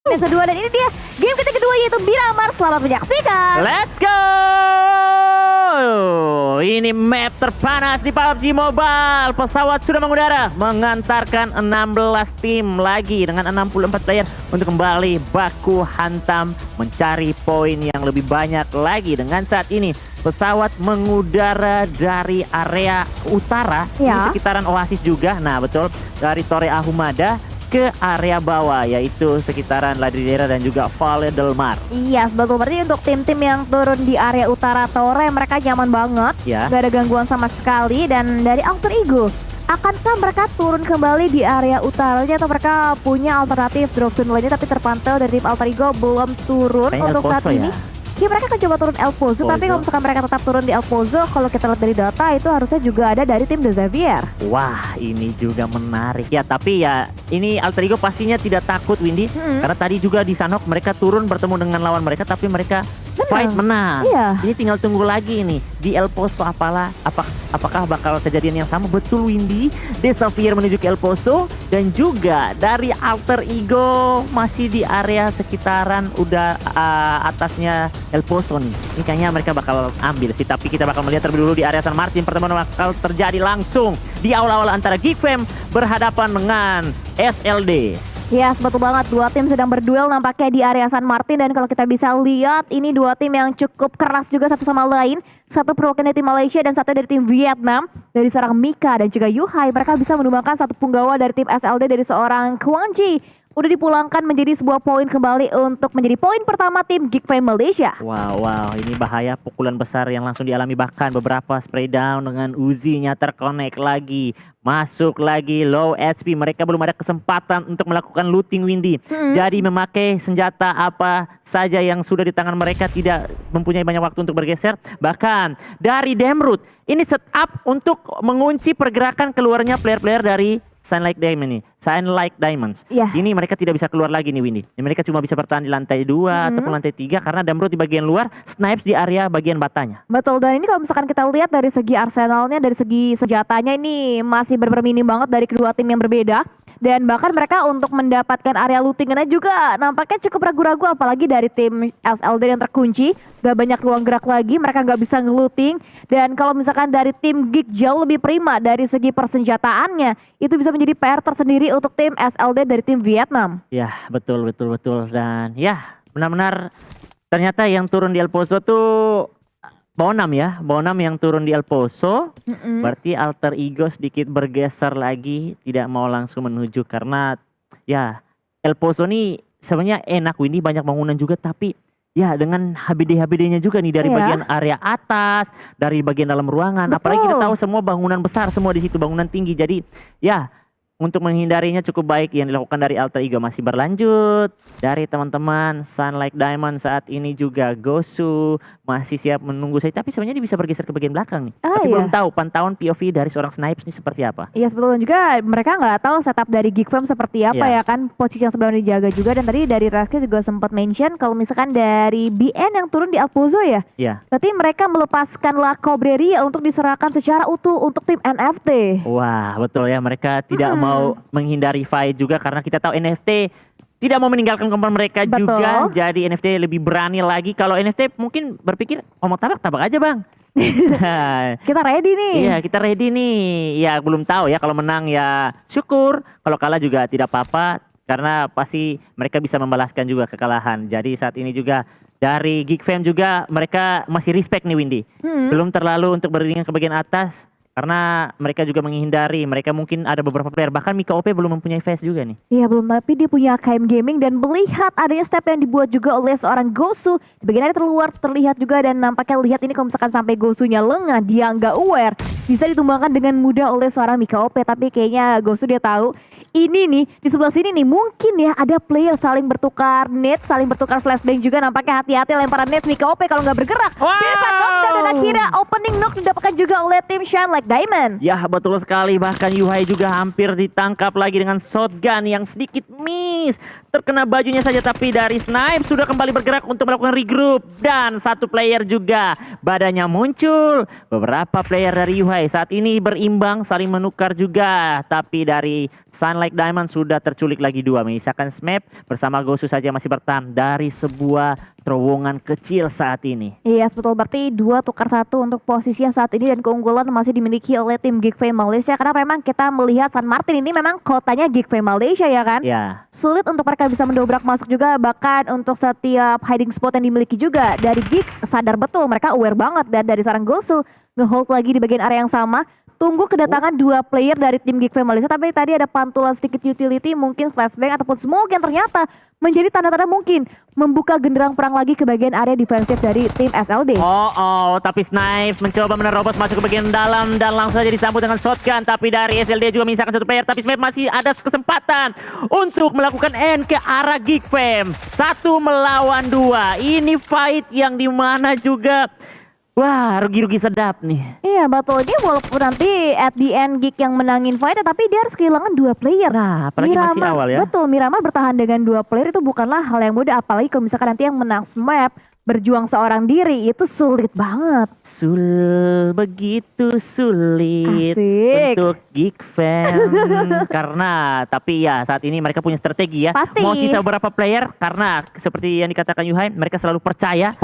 Yang kedua dan ini dia game kita kedua yaitu Miramar. Selamat menyaksikan. Let's go! Ini map terpanas di PUBG Mobile. Pesawat sudah mengudara mengantarkan 16 tim lagi dengan 64 player untuk kembali baku hantam mencari poin yang lebih banyak lagi. Dengan saat ini pesawat mengudara dari area utara, Ya. di sekitaran Oasis juga. Nah betul, dari Torre Ahumada ke area bawah yaitu sekitaran Ladridera dan juga Valle del Mar. Iya, betul. Berarti untuk tim-tim yang turun di area utara Torre mereka nyaman banget. Ya. Gak ada gangguan sama sekali. Dan dari Alter Ego, akankah mereka turun kembali di area utaranya atau mereka punya alternatif drop zone lainnya? Tapi terpantau dari tim Alter Ego belum turun Kayaknya untuk El saat Pozo ini. ya? Ya mereka akan coba turun El Pozo, tapi kalau misalkan mereka tetap turun di El Pozo, kalau kita lihat dari data itu harusnya juga ada dari tim The Xavier. Wah, ini juga menarik ya. Tapi ya, ini Alter Ego pastinya tidak takut, Windy. Karena tadi juga di Sanhok mereka turun bertemu dengan lawan mereka, tapi mereka fight menang. Iya. Ini tinggal tunggu lagi nih di El Pozo apakah bakal kejadian yang sama? Betul, Windy. The Xavier menuju ke El Pozo dan juga dari Alter Ego masih di area sekitaran udah atasnya El Pozo nih. Ini kayaknya mereka bakal ambil sih, tapi kita bakal melihat terlebih dulu di area San Martin. Pertemuan bakal terjadi langsung di awal-awal antara Geekfam berhadapan dengan SLD. Ya, betul banget. Dua tim sedang berduel nampaknya di area San Martin. Dan kalau kita bisa lihat, ini dua tim yang cukup keras juga satu sama lain. Satu perwakilan dari tim Malaysia dan satu dari tim Vietnam. Dari seorang Mika dan juga Yuhai. Mereka bisa menumbangkan satu punggawa dari tim SLD dari seorang Kwang Ji. Udah dipulangkan menjadi sebuah poin kembali untuk menjadi poin pertama tim Geekfam Malaysia. Wow, ini bahaya, pukulan besar yang langsung dialami, bahkan beberapa spray down dengan Uzi-nya terkonek lagi. Masuk lagi low HP, mereka belum ada kesempatan untuk melakukan looting, Windy. Jadi memakai senjata apa saja yang sudah di tangan mereka, tidak mempunyai banyak waktu untuk bergeser. Bahkan dari Demrut, ini setup untuk mengunci pergerakan keluarnya player-player dari Sunlight Diamond nih, Sunlight Diamonds. Iya. Ini mereka tidak bisa keluar lagi nih, Windy. Mereka cuma bisa bertahan di lantai 2 ataupun lantai 3 karena Damrot di bagian luar, Snipes di area bagian batanya. Betul, dan ini kalau misalkan kita lihat dari segi arsenalnya, dari segi senjatanya ini masih benar-benar minim banget dari kedua tim yang berbeda. Dan bahkan mereka untuk mendapatkan area lootingannya juga nampaknya cukup ragu-ragu, apalagi dari tim SLD yang terkunci. Gak banyak ruang gerak lagi, mereka gak bisa ngelooting. Dan kalau misalkan dari tim Geek jauh lebih prima dari segi persenjataannya, itu bisa menjadi PR tersendiri untuk tim SLD dari tim Vietnam. Ya, betul. Dan ya, benar-benar ternyata yang turun di El Pozo tuh Bonam ya, Bonam yang turun di El Pozo. Berarti Alter Ego sedikit bergeser lagi, tidak mau langsung menuju karena ya El Pozo nih sebenarnya enak, Windy, banyak bangunan juga, tapi ya dengan HBD-HBD-nya juga nih dari Iya. bagian area atas, dari bagian dalam ruangan. Betul. Apalagi kita tahu semua bangunan besar semua di situ, bangunan tinggi. Jadi ya untuk menghindarinya cukup baik yang dilakukan dari Alter Ego. Masih berlanjut dari teman-teman Sunlight Diamond saat ini juga Gosu masih siap menunggu saya. Tapi sebenarnya dia bisa bergeser ke bagian belakang nih. Ah, Tapi iya. belum tahu pantauan POV dari seorang Snipes ini seperti apa. Iya, sebetulnya juga mereka nggak tahu setup dari Geekfam seperti apa Iya. ya kan, posisi yang sebenarnya dijaga juga. Dan tadi dari Reski juga sempat mention kalau misalkan dari BN yang turun di El Pozo ya, Ya. berarti mereka melepaskan La Cobreria untuk diserahkan secara utuh untuk tim NFT. Wah, betul ya, mereka tidak mau menghindari fight juga karena kita tahu NFT tidak mau meninggalkan kompon mereka Betul. juga. Jadi NFT lebih berani lagi. Kalau NFT mungkin berpikir mau tabak aja, Bang. Kita ready nih. Iya, kita ready nih. Ya belum tahu ya, kalau menang ya syukur, kalau kalah juga tidak apa-apa karena pasti mereka bisa membalaskan juga kekalahan. Jadi saat ini juga dari Geekfam juga mereka masih respect nih, Windy. Belum terlalu untuk beriringan ke bagian atas karena mereka juga menghindari. Mereka mungkin ada beberapa player, bahkan Mika OP belum mempunyai face juga nih. Iya belum, tapi dia punya KM Gaming dan melihat adanya step yang dibuat juga oleh seorang Gosu di bagian area terluar terlihat juga. Dan nampaknya lihat ini kalau misalkan sampai Gosunya lengah, dia nggak aware, bisa ditumbangkan dengan mudah oleh seorang Mika OP. Tapi kayaknya Gosu dia tahu ini nih di sebelah sini nih mungkin ya ada player saling bertukar net, saling bertukar flashbang juga. Nampaknya hati-hati lemparan net Mika OP kalau nggak bergerak. Wow. Bisa knockdown dan akhirnya opening knock didapatkan juga oleh tim Sunlight Diamond. Ya betul sekali, bahkan Yuhai juga hampir ditangkap lagi dengan shotgun yang sedikit miss. Terkena bajunya saja, tapi dari Snipe sudah kembali bergerak untuk melakukan regroup. Dan satu player juga badannya muncul. Beberapa player dari Yuhai Yuhai saat ini berimbang, saling menukar juga. Tapi dari Sunlight Diamond sudah terculik lagi 2. Menyisakan Smap bersama Gosu saja masih bertahan dari sebuah terowongan kecil saat ini. Iya betul, berarti 2 tukar 1 untuk posisi yang saat ini dan keunggulan masih dimiliki oleh tim Geek Fame Malaysia. Karena memang kita melihat San Martin ini memang kotanya Geek Fame Malaysia ya kan. Ya. Sulit untuk mereka bisa mendobrak masuk juga, bahkan untuk setiap hiding spot yang dimiliki juga dari Geek sadar betul, mereka aware banget, dan dari seorang Gosu ngehold lagi di bagian area yang sama. Tunggu kedatangan 2 player dari tim Geek Fame Malaysia, tapi tadi ada pantulan sedikit utility, mungkin flashbang ataupun smoke yang ternyata menjadi tanda-tanda mungkin membuka genderang perang lagi ke bagian area defensif dari tim SLD. Tapi Snipe mencoba menerobos masuk ke bagian dalam dan langsung saja disambut dengan shotgun. Tapi dari SLD juga menyisakan 1 player, tapi Smap masih ada kesempatan untuk melakukan end ke arah Geek Fame. 1 melawan 2. Ini fight yang dimana juga wah, rugi-rugi sedap nih. Iya betul, dia walaupun nanti at the end Geek yang menangin fight, tapi dia harus kehilangan 2 player. Nah, apalagi masih awal ya. Betul, Miramar bertahan dengan 2 player itu bukanlah hal yang mudah, apalagi kalau misalkan nanti yang menang Smap berjuang seorang diri itu sulit banget. Begitu sulit Asik. untuk Geek Fam. Karena tapi ya saat ini mereka punya strategi ya. Pasti. Mau sisa beberapa player karena seperti yang dikatakan Yuhai, mereka selalu percaya.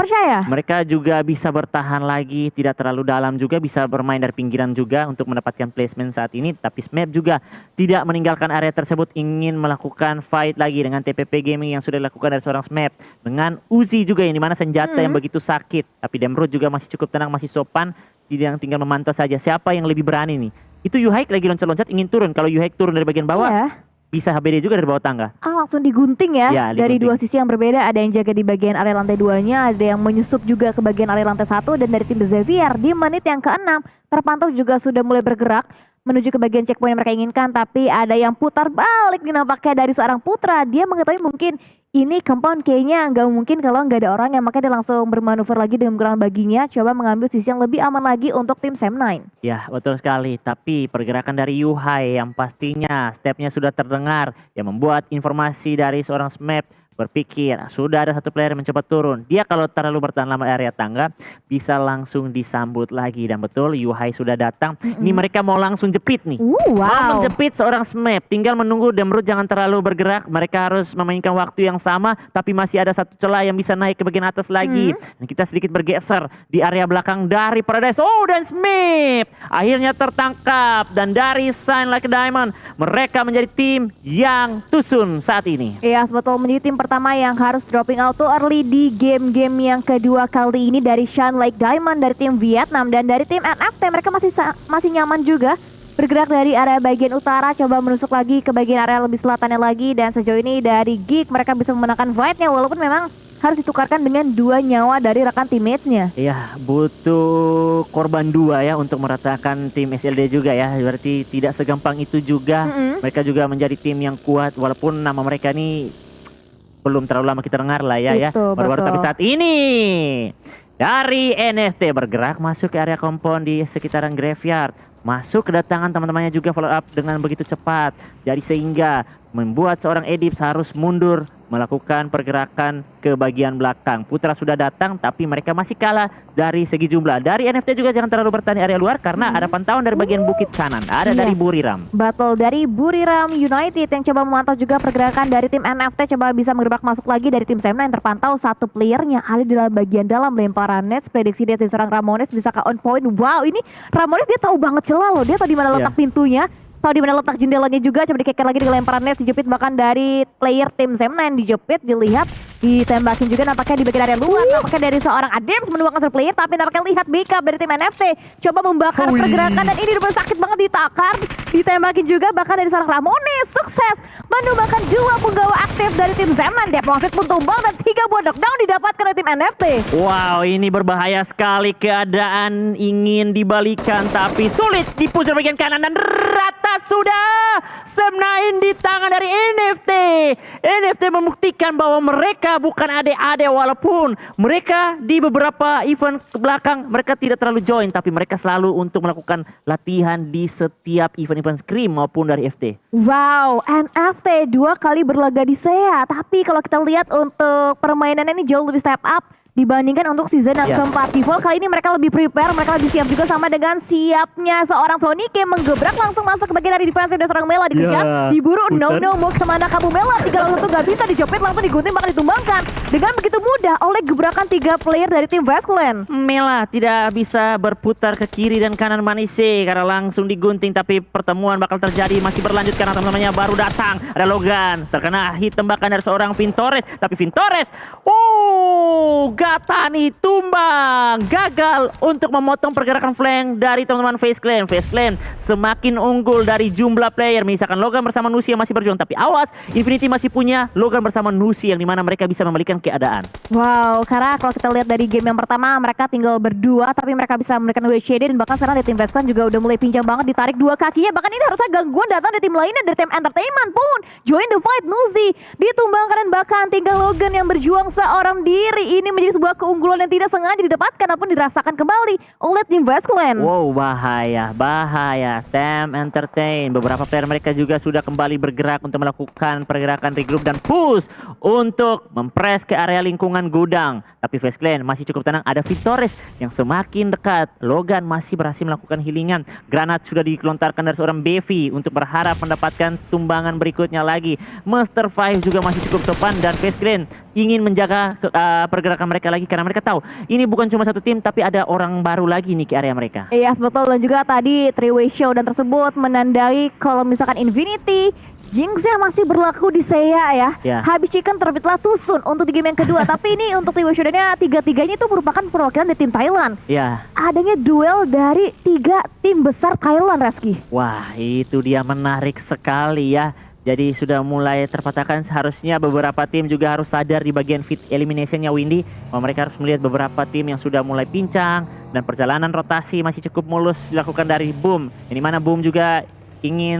Mereka juga bisa bertahan lagi, tidak terlalu dalam juga, bisa bermain dari pinggiran juga untuk mendapatkan placement saat ini. Tapi Smap juga tidak meninggalkan area tersebut, ingin melakukan fight lagi dengan TPP Gaming yang sudah dilakukan dari seorang Smap. Dengan Uzi juga yang dimana senjata yang begitu sakit. Tapi Demrod juga masih cukup tenang, masih sopan. Tinggal memantau saja siapa yang lebih berani nih. Itu Yuhai lagi loncat-loncat ingin turun. Kalau Yuhai turun dari bagian bawah, bisa HBD juga dari bawah tangga. Langsung digunting ya, dari digunting. 2 sisi yang berbeda. Ada yang jaga di bagian area lantai 2-nya, ada yang menyusup juga ke bagian area lantai 1. Dan dari tim The Xavier di menit yang ke-6 terpantau juga sudah mulai bergerak menuju ke bagian checkpoint yang mereka inginkan. Tapi ada yang putar balik nih nampaknya dari seorang Putra. Dia mengetahui mungkin ini compound kayaknya nggak mungkin kalau nggak ada orang, yang makanya dia langsung bermanuver lagi dengan menggunakan baginya, coba mengambil sisi yang lebih aman lagi untuk tim Sam9. Ya betul sekali, tapi pergerakan dari Yuhai yang pastinya stepnya sudah terdengar, yang membuat informasi dari seorang Smap berpikir sudah ada 1 player yang mencoba turun. Dia kalau terlalu bertahan lama area tangga bisa langsung disambut lagi. Dan betul Yuhai sudah datang. Ini mereka mau langsung jepit nih. Mau menjepit seorang Smap. Tinggal menunggu Demrud jangan terlalu bergerak. Mereka harus memainkan waktu yang sama, tapi masih ada 1 celah yang bisa naik ke bagian atas lagi. Dan kita sedikit bergeser di area belakang dari Paradise. Dan Smap akhirnya tertangkap. Dan dari Sunlight Diamond mereka menjadi tim yang tusun saat ini. Iya betul, menjadi tim pertama yang harus dropping out too early di game-game yang kedua kali ini dari Sunlight Diamond dari tim Vietnam. Dan dari tim NFT mereka masih nyaman juga bergerak dari area bagian utara, coba menusuk lagi ke bagian area lebih selatannya lagi. Dan sejauh ini dari Geek mereka bisa memenangkan fight-nya, walaupun memang harus ditukarkan dengan 2 nyawa dari rekan teammates-nya. Iya, butuh korban 2 ya untuk meratakan tim SLD juga ya. Berarti tidak segampang itu juga. Mereka juga menjadi tim yang kuat, walaupun nama mereka ini belum terlalu lama kita dengar lah ya. Baru-baru tapi saat ini dari NFT bergerak masuk ke area compound di sekitaran graveyard. Masuk kedatangan teman-temannya juga follow up dengan begitu cepat. Jadi sehingga membuat seorang Edips harus mundur melakukan pergerakan ke bagian belakang. Putra sudah datang tapi mereka masih kalah dari segi jumlah. Dari NFT juga jangan terlalu bertanya area luar karena ada pantauan dari bagian bukit kanan. Ada dari Buriram. Betul, dari Buriram United yang coba memantau juga pergerakan dari tim NFT, coba bisa menggerak masuk lagi dari tim Sam9 yang terpantau 1 playernya ada di dalam bagian dalam lemparan nets. Prediksi dia dari seorang Ramones bisa ke on point. Wow, ini Ramones dia tahu banget celah loh. Dia tahu di mana letak pintunya. Tahu di mana letak jendelanya juga, coba dikeker lagi di lemparan net, dijepit bahkan dari player tim Sam9 dijepit, dilihat, ditembakin juga nampaknya di bagian area luar, nampaknya dari seorang Adams menuangkan seorang player, tapi nampaknya lihat backup dari tim NFT, coba membakar pergerakan dan ini benar sakit banget ditakar, ditembakin juga bahkan dari seorang Ramones, sukses menumbangkan 2 punggawa aktif dari tim Sam9, Deposit pun tumbang dan 3 buah knockdown didapatkan dari tim NFT. Wow, ini berbahaya sekali, keadaan ingin dibalikan tapi sulit dipush dari bagian kanan dan rata sudah Sam9 di tangan dari NFT. NFT membuktikan bahwa mereka bukan adik-adik, walaupun mereka di beberapa event ke belakang mereka tidak terlalu join, tapi mereka selalu untuk melakukan latihan di setiap event-event Scream maupun dari FT. Wow, NFT 2 kali berlaga di SEA, tapi kalau kita lihat untuk permainannya ini jauh lebih step up dibandingkan untuk season yang keempat. Di Vol kali ini mereka lebih prepare, mereka lebih siap juga sama dengan siapnya seorang Tony K menggebrak langsung masuk ke bagian dari defensif dan seorang Mela dikejar, diburu, no mau kemana kamu Mela, 3 lawan 1 gak bisa dijepit, langsung digunting bahkan ditumbangkan dengan begitu mudah oleh gebrakan 3 player dari tim West Clan. Mela tidak bisa berputar ke kiri dan kanan Manise karena langsung digunting, tapi pertemuan bakal terjadi, masih berlanjut karena teman-temannya baru datang. Ada Logan terkena hit tembakan dari seorang Vintores, tapi Vintores Gatani tumbang, gagal untuk memotong pergerakan flank dari teman-teman FaZe Clan. FaZe Clan semakin unggul dari jumlah player, misalkan Logan bersama Nusi yang masih berjuang, tapi awas, Infinity masih punya Logan bersama Nusi yang dimana mereka bisa membalikan keadaan. Wow, karena kalau kita lihat dari game yang pertama mereka tinggal berdua, tapi mereka bisa memberikan WCD, dan bahkan sekarang di tim West Clan juga udah mulai pincang banget, ditarik 2 kakinya, bahkan ini harusnya gangguan datang dari tim lainnya, dari tim Entertainment pun join the fight. Nusi ditumbangkan dan bahkan tinggal Logan yang berjuang seorang diri. Ini menjadi sebuah keunggulan yang tidak sengaja didapatkan ataupun dirasakan kembali oleh tim West Clan. Wow, bahaya. Tem Entertain, beberapa player mereka juga sudah kembali bergerak untuk melakukan pergerakan regroup dan push untuk mempres ke area lingkungan gudang. Tapi FaZe Clan masih cukup tenang, ada Vintores yang semakin dekat. Logan masih berhasil melakukan healingan. Granat sudah dilontarkan dari seorang Bevi untuk berharap mendapatkan tumbangan berikutnya lagi. Master 5 juga masih cukup sopan dan FaZe Clan ingin menjaga pergerakan mereka lagi karena mereka tahu ini bukan cuma satu tim, tapi ada orang baru lagi nih ke area mereka. Iya, betul. Dan juga tadi 3-way showdown tersebut menandai kalau misalkan Infinity Jinx yang masih berlaku di Seiya ya. Habis Chicken terbitlah Tusun untuk di game yang kedua. Tapi ini untuk 3-way showdownnya, 3-3-nya itu merupakan perwakilan dari tim Thailand. Adanya duel dari 3 tim besar Thailand, Reski. Wah, itu dia menarik sekali ya. Jadi sudah mulai terpatahkan, seharusnya beberapa tim juga harus sadar di bagian fit eliminationnya Windy. Mereka harus melihat beberapa tim yang sudah mulai pincang dan perjalanan rotasi masih cukup mulus dilakukan dari Boom. Ini mana Boom juga ingin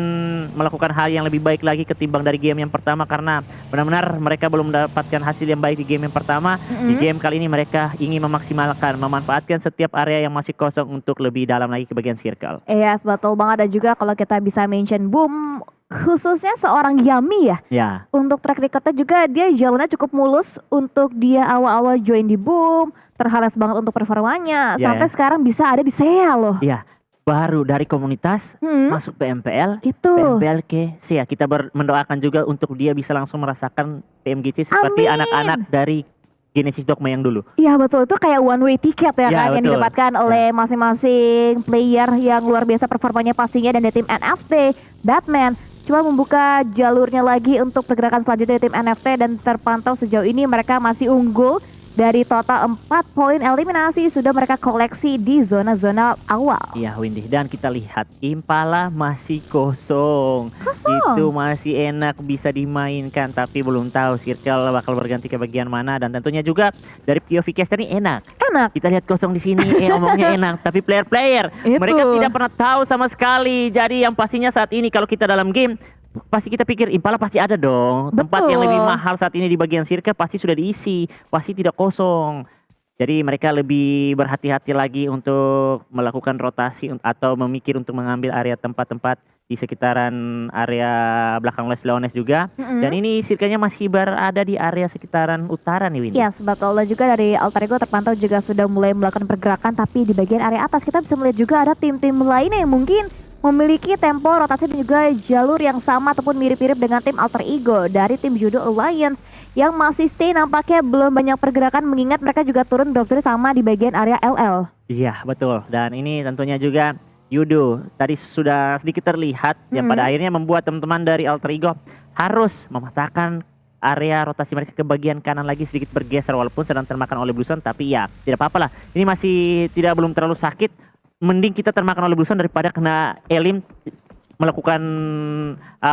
melakukan hal yang lebih baik lagi ketimbang dari game yang pertama karena benar-benar mereka belum mendapatkan hasil yang baik di game yang pertama. Di game kali ini mereka ingin memaksimalkan, memanfaatkan setiap area yang masih kosong untuk lebih dalam lagi ke bagian circle. Iya, betul banget. Dan juga kalau kita bisa mention Boom, khususnya seorang Yami ya. Untuk track recordnya juga dia jalannya cukup mulus untuk dia awal-awal join di Boom. Terhalas banget untuk performanya. Sampai sekarang bisa ada di Seiya loh. Iya. Baru dari komunitas masuk PMPL, PMPL ke Seiya. Kita mendoakan juga untuk dia bisa langsung merasakan PMGC seperti anak-anak dari Genesis Dogma yang dulu. Iya betul, itu kayak one way ticket ya kan yang didapatkan oleh masing-masing player yang luar biasa performanya pastinya. Dan dari tim NFT, Batman coba membuka jalurnya lagi untuk pergerakan selanjutnya dari tim NFT, dan terpantau sejauh ini mereka masih unggul. Dari total 4 poin eliminasi sudah mereka koleksi di zona-zona awal. Iya Windy, dan kita lihat Impala masih kosong. Itu masih enak bisa dimainkan, tapi belum tahu circle bakal berganti ke bagian mana. Dan tentunya juga dari POV caster ini enak. Kita lihat kosong di sini, ngomongnya enak. Tapi player-player mereka tidak pernah tahu sama sekali. Jadi yang pastinya saat ini kalau kita dalam game, pasti kita pikir Impala pasti ada dong. Tempat yang lebih mahal saat ini di bagian circle pasti sudah diisi, pasti tidak kosong. Jadi mereka lebih berhati-hati lagi untuk melakukan rotasi atau memikir untuk mengambil area tempat-tempat di sekitaran area belakang Les Leones juga. Dan ini circle-nya masih berada di area sekitaran utara nih Windy. Yes, betul. Dan juga dari Alter Ego terpantau juga sudah mulai melakukan pergerakan, tapi di bagian area atas kita bisa melihat juga ada tim-tim lainnya yang mungkin memiliki tempo rotasi dan juga jalur yang sama ataupun mirip-mirip dengan tim Alter Ego. Dari tim Judo Alliance yang masih stay nampaknya belum banyak pergerakan, mengingat mereka juga turun drop sama di bagian area LL. Iya betul, dan ini tentunya juga Yudo tadi sudah sedikit terlihat yang pada akhirnya membuat teman-teman dari Alter Ego harus mematahkan area rotasi mereka ke bagian kanan lagi, sedikit bergeser walaupun sedang termakan oleh Bluson. Tapi ya tidak apa-apa lah, ini masih belum terlalu sakit. Mending kita termakan oleh Bluson daripada kena Elim melakukan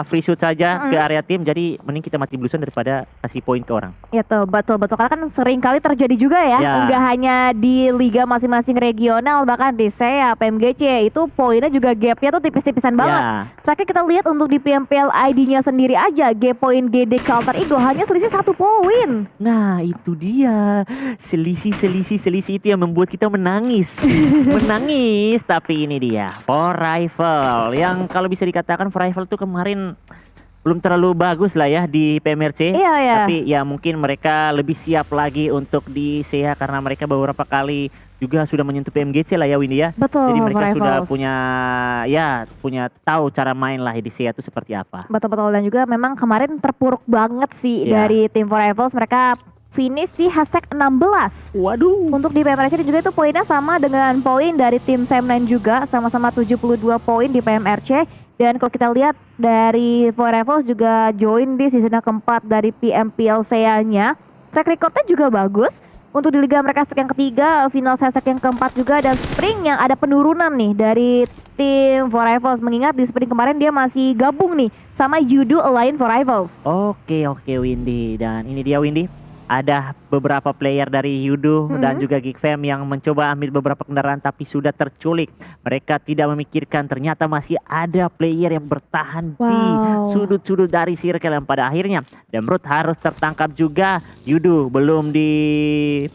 free shoot saja ke area tim. Jadi mending kita mati Bluson daripada kasih poin ke orang. Itu betul. Karena kan sering kali terjadi juga ya. Enggak hanya di liga masing-masing regional, bahkan di Seiya, PMGC itu poinnya juga gapnya tuh tipis-tipisan banget. Terakhir kita lihat untuk di PMPL ID-nya sendiri aja, gap poin GD ke Alter Ego hanya selisih 1 poin. Nah itu dia, selisih itu yang membuat kita menangis. Tapi ini dia For Rival, yang kalau bisa dikatakan For Rival tuh kemarin belum terlalu bagus lah ya di PMRC. Iya, iya. Tapi ya mungkin mereka lebih siap lagi untuk di SEA karena mereka beberapa kali juga sudah menyentuh PMGC lah ya Windy ya. Betul, Jadi mereka sudah Rivals. punya tahu cara main lah di SEA itu seperti apa. Betul-betul, dan juga memang kemarin terpuruk banget sih Iya. dari tim For Rivals. Mereka finish di hashtag 16. Waduh. Untuk di PMRC juga itu poinnya sama dengan poin dari tim Sam9 juga, sama-sama 72 poin di PMRC. Dan kalau kita lihat dari For Rivals juga join di season keempat dari PMPL SEA-nya. Track recordnya juga bagus. Untuk di liga mereka hashtag yang ketiga, final hashtag yang keempat juga, dan spring yang ada penurunan nih dari tim For Rivals. Mengingat di spring kemarin dia masih gabung nih sama Judo Alliance For Rivals. Oke Windy, dan ini dia Windy. Ada beberapa player dari Yudo dan juga Geekfam yang mencoba ambil beberapa kendaraan tapi sudah terculik. Mereka tidak memikirkan ternyata masih ada player yang bertahan di sudut-sudut dari circle yang pada akhirnya Demrut harus tertangkap juga. Yudo belum di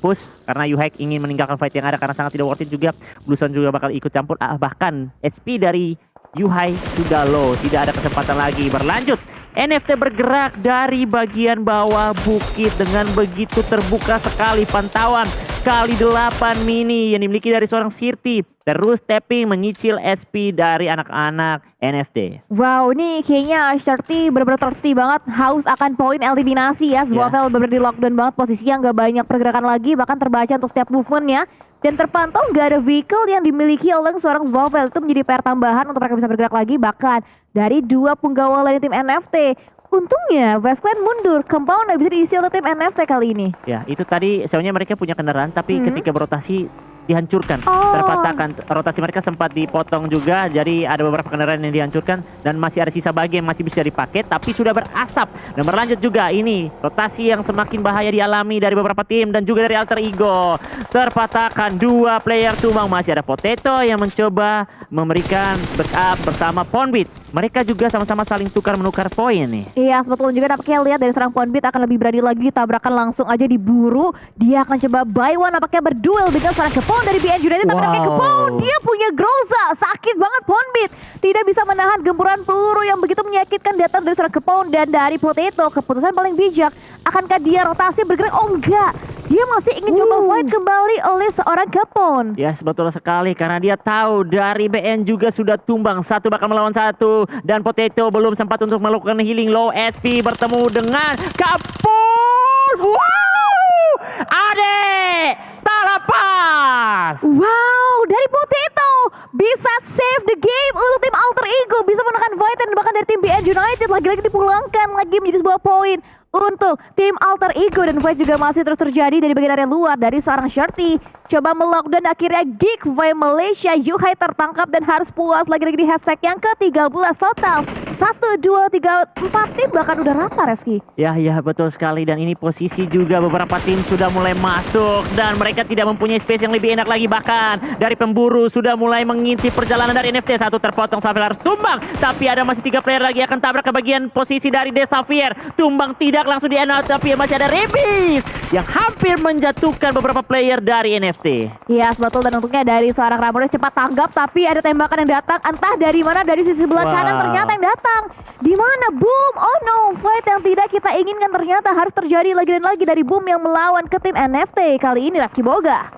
push karena Yuhek ingin meninggalkan fight yang ada karena sangat tidak worth it juga. Bluson juga bakal ikut campur, bahkan SP dari Yuhai sudah low, tidak ada kesempatan lagi. Berlanjut, NFT bergerak dari bagian bawah bukit dengan begitu terbuka sekali pantauan kali 8 mini yang dimiliki dari seorang Sirti. Terus tapping menyicil SP dari anak-anak NFT. Wow, ini kayaknya Shirty bener-bener thirsty banget, haus akan poin eliminasi ya. Zwavel bener-bener di lockdown banget, posisinya nggak banyak pergerakan lagi, bahkan terbaca untuk setiap movementnya. Dan terpantau nggak ada vehicle yang dimiliki oleh seorang Zwavel. Itu menjadi PR tambahan untuk mereka bisa bergerak lagi, bahkan dari dua penggawa lain tim NFT. Untungnya Westland mundur, compound bisa diisi oleh tim NFT kali ini. Ya, itu tadi sebenarnya mereka punya kendaraan tapi ketika berotasi dihancurkan, Oh. terpatahkan. Rotasi mereka sempat dipotong juga, jadi ada beberapa kendaraan yang dihancurkan dan masih ada sisa bagi yang masih bisa dipakai tapi sudah berasap. Dan berlanjut juga ini rotasi yang semakin bahaya dialami dari beberapa tim dan juga dari Alter Ego. Terpatahkan dua player tumbang, masih ada Potato yang mencoba memberikan backup bersama Ponbit. Mereka juga sama-sama saling tukar-menukar poin nih. Iya, sebetulnya juga nampaknya lihat dari serang Ponbit akan lebih berani lagi, tabrakan langsung aja diburu. Dia akan coba buy one, nampaknya berduel dengan seorang Kepon dari BN United. Tapi nampaknya Kepon, dia punya Groza. Sakit banget Ponbit. Tidak bisa menahan gempuran peluru yang begitu menyakitkan datang dari seorang Kepon dan dari Potato. Keputusan paling bijak, akankah dia rotasi bergerak? Oh enggak, dia masih ingin coba fight kembali oleh seorang Kepon. Ya, betul sekali karena dia tahu dari BN juga sudah tumbang, satu bakal melawan satu dan Potato belum sempat untuk melakukan healing. Low SP bertemu dengan Kapol. Wow, Ade tak lepas. Wow, dari Potato bisa save the game untuk tim Alter Ego, bisa menekan fight dan bahkan dari tim BN United lagi-lagi dipulangkan lagi menjadi sebuah poin untuk tim Alter Ego. Dan fight juga masih terus terjadi dari bagian area luar dari seorang Shirty. Coba melockdown, akhirnya Geekfam Malaysia Yuhai tertangkap dan harus puas lagi-lagi di hashtag yang ke-13 total. 1, 2, 3, 4 tim bahkan udah rata, Reski. Ya betul sekali, dan ini posisi juga beberapa tim sudah mulai masuk dan mereka tidak mempunyai space yang lebih enak lagi. Bahkan dari pemburu sudah mulai mengintip perjalanan dari NFT. Satu terpotong sampai harus tumbang, tapi ada masih 3 player lagi akan tabrak ke bagian posisi dari Desavier. Tumbang tidak langsung di end out, tapi masih ada Rebis yang hampir menjatuhkan beberapa player dari NFT. Iya, betul, dan untungnya dari seorang Ramones cepat tanggap, tapi ada tembakan yang datang entah dari mana, dari sisi sebelah kanan ternyata yang datang. Di mana? Boom. Oh no, fight yang tidak kita inginkan ternyata harus terjadi lagi dan lagi dari Boom yang melawan ke tim NFT kali ini, Reski Boga.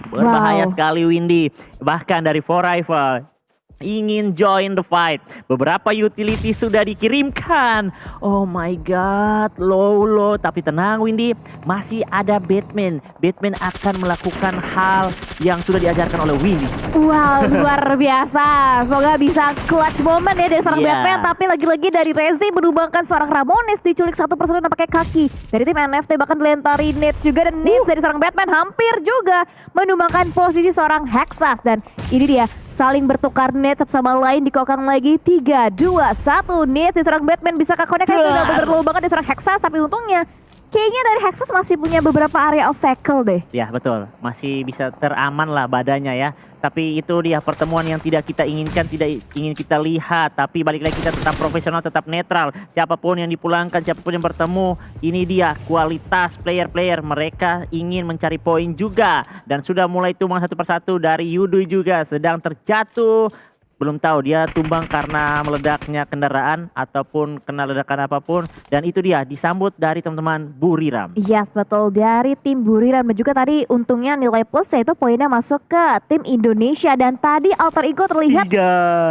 Berbahaya sekali Windy. Bahkan dari For Rival ingin join the fight. Beberapa utility sudah dikirimkan. Oh my god, low. Tapi tenang Windy, masih ada Batman. Batman akan melakukan hal yang sudah diajarkan oleh Windy. Wow, luar biasa. Semoga bisa clutch moment ya dari seorang Batman. Tapi lagi-lagi dari Rezi menumbangkan seorang Ramones, diculik satu persatu dan pakai kaki. Dari tim NFT bahkan dilentari Nets juga, dan Nets dari seorang Batman hampir juga menumbangkan posisi seorang Hexas. Dan ini dia saling bertukar Nets satu sama lain, dikokan lagi 3, 2, 1. Nets dari seorang Batman bisa connect, itu udah bener-bener banget dari seorang Hexas. Tapi untungnya kayaknya dari Hexas masih punya beberapa area obstacle deh. Ya betul, masih bisa teraman lah badannya ya. Tapi itu dia pertemuan yang tidak kita inginkan, tidak ingin kita lihat. Tapi balik lagi kita tetap profesional, tetap netral. Siapapun yang dipulangkan, siapapun yang bertemu, ini dia kualitas player-player. Mereka ingin mencari poin juga. Dan sudah mulai tumbang satu persatu. Dari Yudu juga sedang terjatuh. belum tahu dia tumbang karena meledaknya kendaraan ataupun kena ledakan apapun, dan itu dia disambut dari teman-teman Buriram. Yes, betul, dari tim Buriram. Dan juga tadi untungnya nilai plus yaitu poinnya masuk ke tim Indonesia. Dan tadi Alter Ego terlihat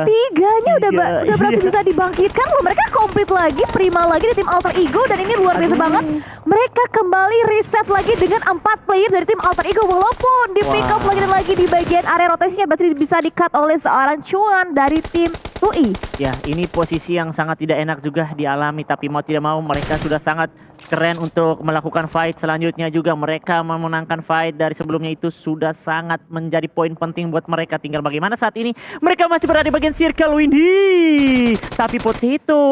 tiganya udah berarti bisa dibangkitkan loh. Mereka komplit lagi, prima lagi di tim Alter Ego. Dan ini luar biasa banget. Mereka kembali reset lagi dengan 4 player dari tim Alter Ego. Walaupun di pick up lagi dan lagi di bagian area rotasinya berarti bisa di-cut oleh seorang cuan dari tim UI. Ya, ini posisi yang sangat tidak enak juga dialami, tapi mau tidak mau mereka sudah sangat keren untuk melakukan fight selanjutnya juga. Mereka memenangkan fight dari sebelumnya itu sudah sangat menjadi poin penting buat mereka. Tinggal bagaimana saat ini mereka masih berada di bagian circle Windy. Tapi Potato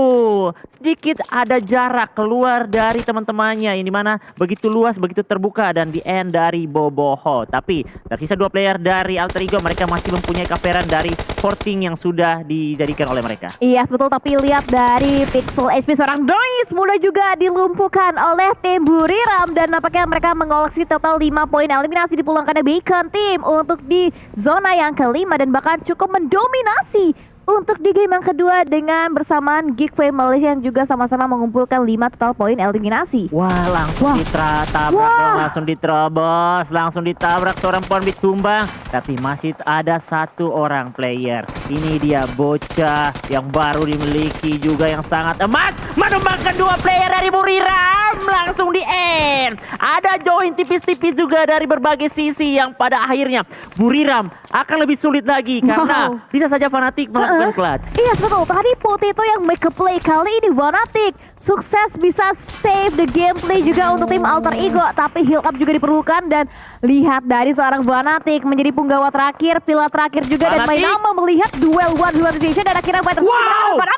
sedikit ada jarak keluar dari teman-temannya, ini mana begitu luas, begitu terbuka, dan di end dari Boboho. Tapi tersisa 2 player dari Alter Ego, mereka masih mempunyai coveran dari porting yang sudah dijadikan oleh mereka. Iya, betul, tapi lihat dari Pixel HP seorang Doris mudah juga dilumpuhkan oleh tim Buriram, dan nampaknya mereka mengoleksi total 5 poin eliminasi dipulangkannya Beacon Team untuk di zona yang kelima, dan bahkan cukup mendominasi untuk di game yang kedua dengan bersamaan Geek Family yang juga sama-sama mengumpulkan 5 total poin eliminasi. Wah, langsung tabrak dong, langsung diterobos, langsung ditabrak seorang Ponbit tumbang. Tapi masih ada 1 orang player. Ini dia bocah yang baru dimiliki juga yang sangat emas, menumbangkan 2 player dari Buriram langsung di end. Ada join tipis-tipis juga dari berbagai sisi yang pada akhirnya Buriram akan lebih sulit lagi karena bisa saja Fnatic melakukan clutch. Iya, betul. Tadi Potato yang make a play, kali ini Fnatic sukses bisa save the gameplay juga untuk tim Alter Ego, tapi heal up juga diperlukan. Dan lihat dari seorang Fnatic menjadi punggawa terakhir, pilar terakhir juga, dan main nama melihat duel one situation, dan akhirnya Fnatic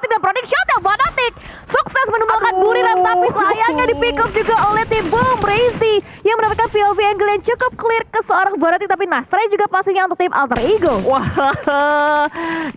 dan prediction Fnatic sukses menumbangkan Buriram, tapi sayangnya di pick up juga oleh tim Boom Crazy yang mendapatkan POV angle yang cukup clear ke seorang Fnatic, tapi Nasray juga pastinya untuk tim Alter Ego. Wah,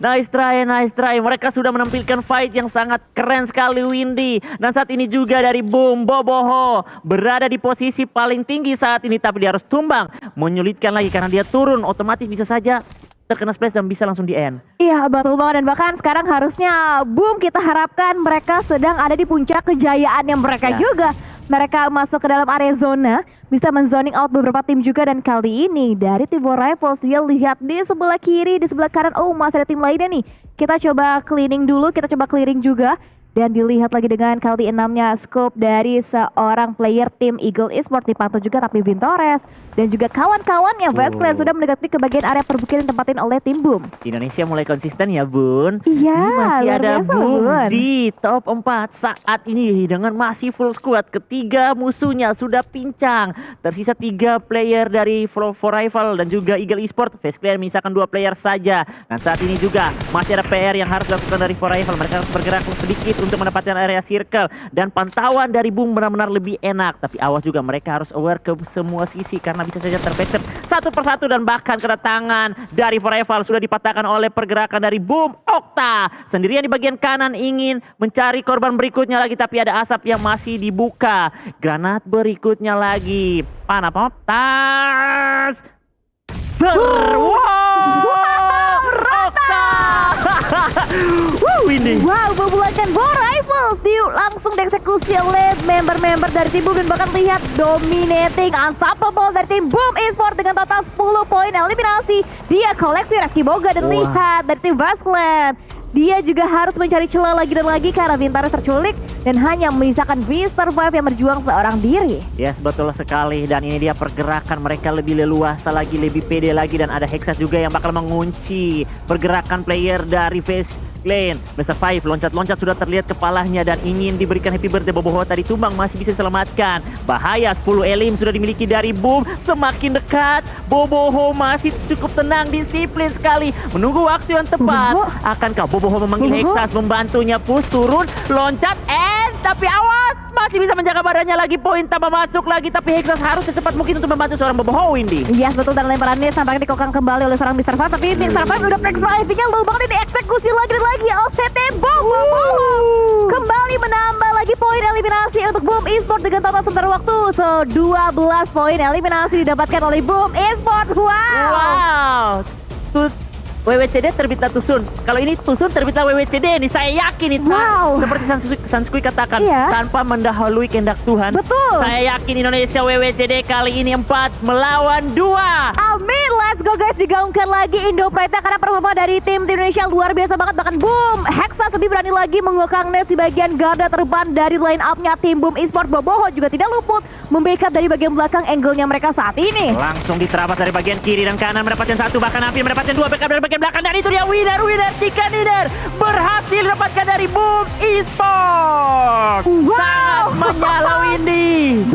nice try. Mereka sudah menampilkan fight yang sangat keren sekali Windy. Dan saat ini juga dari Boom Boboho berada di posisi paling tinggi saat ini, tapi dia harus tumbang. Menyulitkan lagi karena dia turun, otomatis bisa saja terkena splash dan bisa langsung di end. Iya, betul banget. Dan bahkan sekarang harusnya Boom kita harapkan mereka sedang ada di puncak kejayaannya mereka juga. Mereka masuk ke dalam area zona, bisa menzoning out beberapa tim juga. Dan kali ini dari tim War Rivals, dia lihat di sebelah kiri, di sebelah kanan, oh masih ada tim lainnya nih. Kita coba cleaning dulu, kita coba clearing juga. Dan dilihat lagi dengan kali 6-nya scope dari seorang player tim Eagle Esports dipantau juga, tapi Vintores dan juga kawan-kawannya Vazclan sudah mendekati ke bagian area perbukitan ditempatin oleh tim Boom. Indonesia mulai konsisten ya Bun. Iya, ini masih ada biasa, Boom Bun. di top 4 saat ini dengan masih full squad. Ketiga musuhnya sudah pincang. Tersisa 3 player dari For Rival dan juga Eagle Esports. Vazclan menyisakan 2 player saja. Dan saat ini juga masih ada PR yang harus dilakukan dari For Rival. Mereka harus bergerak sedikit untuk mendapatkan area circle, dan pantauan dari Boom benar-benar lebih enak. Tapi awas juga, mereka harus aware ke semua sisi karena bisa saja terpecah satu persatu, dan bahkan kedatangan dari Foreval sudah dipatahkan oleh pergerakan dari Boom. Okta sendirian di bagian kanan ingin mencari korban berikutnya lagi, tapi ada asap yang masih dibuka. Granat berikutnya lagi. Tas. Okta. Windy. Wow, memulangkan War Rivals langsung dieksekusi oleh member-member dari tim Boom. Dan bahkan lihat dominating unstoppable dari tim Boom Esports dengan total 10 poin eliminasi. Dia koleksi Reski Boga, dan lihat dari tim Vazclan, dia juga harus mencari celah lagi dan lagi karena Vintores terculik dan hanya menyisakan V-Survive yang berjuang seorang diri. Yes, betul sekali. Dan ini dia pergerakan mereka lebih leluasa lagi, lebih pede lagi. Dan ada Hexa juga yang bakal mengunci pergerakan player dari Vazclan. Mr. 5 loncat-loncat sudah terlihat kepalanya dan ingin diberikan happy birthday. Boboho tadi tumbang, masih bisa diselamatkan. Bahaya, 10 elim sudah dimiliki dari Boom. Semakin dekat, Boboho masih cukup tenang, disiplin sekali. Menunggu waktu yang tepat. Akankah Boboho memanggil Hexas membantunya push turun, loncat, tapi awas, masih bisa menjaga badannya lagi. Poin tambah masuk lagi, tapi Hexas harus secepat mungkin untuk membantu seorang Boboho, Windy. Yes, betul. Dan lemparannya tampaknya dikokang kembali oleh seorang Mr. 5, tapi Mr. 5 udah periksa IP-nya lubang dan dieksekusi lagi dan lagi oleh tim Boom. Kembali menambah lagi poin eliminasi untuk Boom Esports dengan total sementara waktu 12 poin eliminasi didapatkan oleh Boom Esports. Wow. WWCD terbitlah Tusun. Kalau ini Tusun terbitlah WWCD nih. Saya yakin itu. Wow. Seperti Sanskui katakan, Iya. tanpa mendahului kehendak Tuhan. Betul. Saya yakin Indonesia WWCD kali ini 4 melawan 2. Amin, let's go guys, digaungkan lagi Indo Pride karena performa dari tim Indonesia luar biasa banget. Bahkan boom, Hexa lebih berani lagi menguakang Nest di bagian garda terdepan dari line up-nya tim Boom Esport. Boboho juga tidak luput membackup dari bagian belakang angle-nya mereka saat ini. Langsung diterabas dari bagian kiri dan kanan, mendapatkan 1, bahkan hampir mendapatkan 2 backup dari bagian belakang. Dan itu dia winner Tika Niner berhasil didapatkan dari Boom Esport. Wow. Sangat menyala Windy.